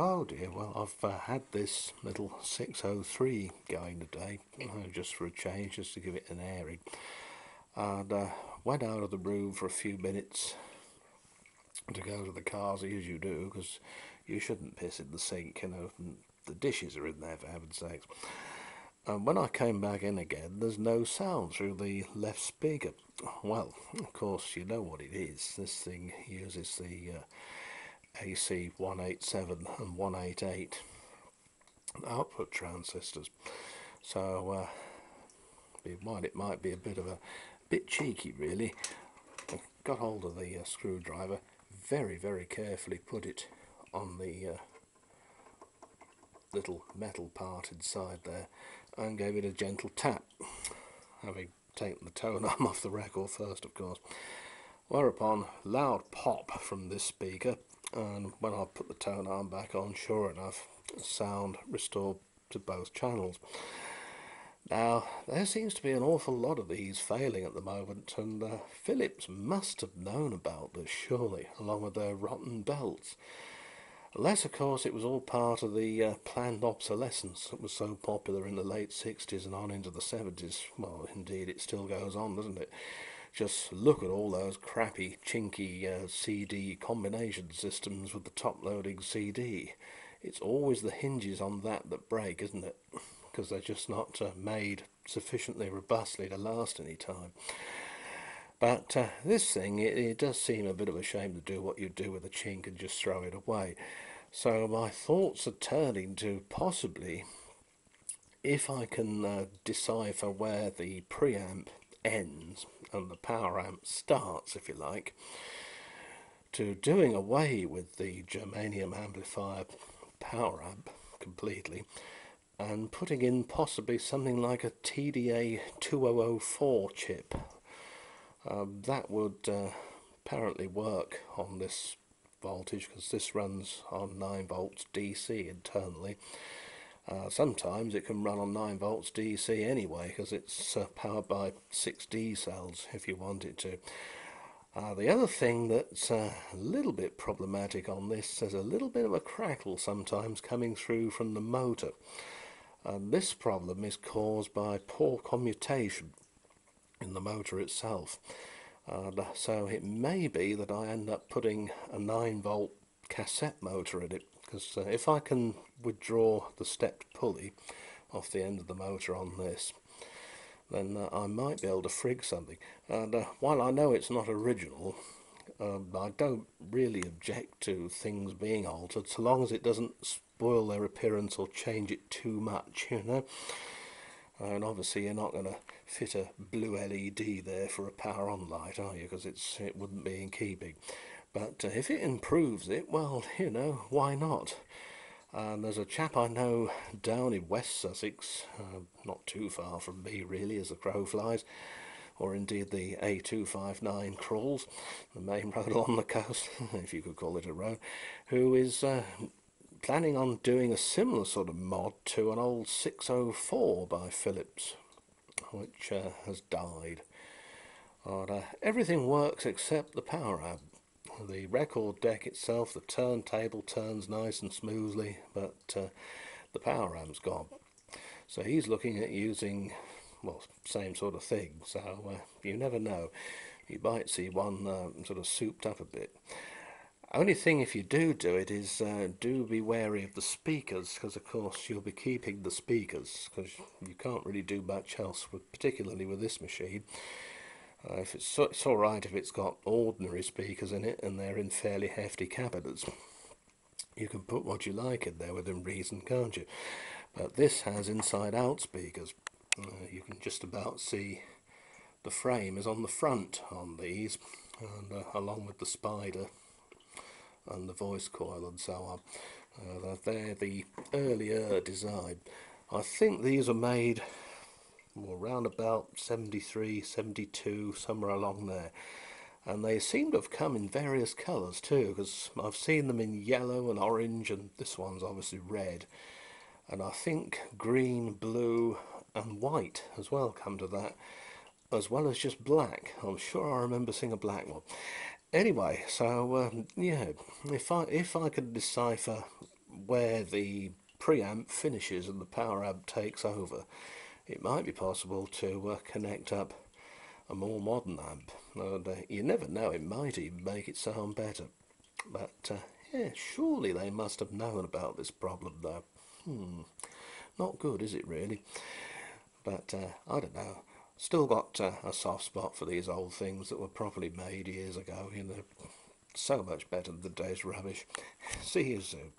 Oh dear, well, I've had this little 603 going today, just for a change, just to give it an airing. And went out of the room for a few minutes to go to the cars, as you do, because you shouldn't piss in the sink, and the dishes are in there, for heaven's sakes. And when I came back in again, there's no sound through the left speaker. Well, of course, you know what it is. This thing uses the AC 187 and 188 output transistors. So while it might be a bit cheeky, really, I got hold of the screwdriver, very carefully put it on the little metal part inside there, and gave it a gentle tap, having taken the tone arm off the record first, of course. Whereupon, loud pop from this speaker, and when I put the tone arm back on, sure enough, sound restored to both channels. Now, there seems to be an awful lot of these failing at the moment, and Philips must have known about this, surely, along with their rotten belts. Unless, of course, it was all part of the planned obsolescence that was so popular in the late 60s and on into the 70s. Well, indeed, it still goes on, doesn't it? Just look at all those crappy, chinky CD combination systems with the top-loading CD. It's always the hinges on that break, isn't it? Because they're just not made sufficiently robustly to last any time. But this thing, it does seem a bit of a shame to do what you do with a chink and just throw it away. So my thoughts are turning to possibly, if I can decipher where the preamp ends and the power amp starts, if you like, to doing away with the germanium amplifier power amp completely and putting in possibly something like a TDA 2004 chip. That would apparently work on this voltage, because this runs on 9 volts DC internally. Sometimes it can run on 9 volts DC anyway, because it's powered by 6D cells if you want it to. The other thing that's a little bit problematic on this, there's a little bit of a crackle sometimes coming through from the motor. This problem is caused by poor commutation in the motor itself. So it may be that I end up putting a 9 volt cassette motor in it, because if I can withdraw the stepped pulley off the end of the motor on this, then I might be able to frig something. And while I know it's not original, I don't really object to things being altered, so long as it doesn't spoil their appearance or change it too much, you know. And obviously you're not going to fit a blue LED there for a power on light, are you? Because it wouldn't be in keeping. But if it improves it, well, you know, why not? And there's a chap I know down in West Sussex, not too far from me really, as the crow flies, or indeed the A259 crawls, the main road along the coast, if you could call it a road, who is planning on doing a similar sort of mod to an old 604 by Philips, which has died. Everything works except the power amp. The record deck itself, the turntable turns nice and smoothly, but the power amp's gone. So he's looking at using, well, same sort of thing. So you never know. You might see one sort of souped up a bit. Only thing, if you do it, is do be wary of the speakers, because of course you'll be keeping the speakers, because you can't really do much else, particularly with this machine. If it's all right if it's got ordinary speakers in it and they're in fairly hefty cabinets. You can put what you like in there within reason, can't you? But this has inside-out speakers. You can just about see the frame is on the front on these, and along with the spider and the voice coil and so on. They're the earlier design. I think these are made around about 73, 72, somewhere along there. And they seem to have come in various colours too, because I've seen them in yellow and orange, and this one's obviously red. And I think green, blue and white as well come to that, as well as just black. I'm sure I remember seeing a black one. Anyway, so yeah, if I could decipher where the preamp finishes and the power amp takes over, it might be possible to connect up a more modern amp. And, you never know, it might even make it sound better. But yeah, surely they must have known about this problem though. Not good, is it really? But I don't know. Still got a soft spot for these old things that were properly made years ago. So much better than today's rubbish. See you soon.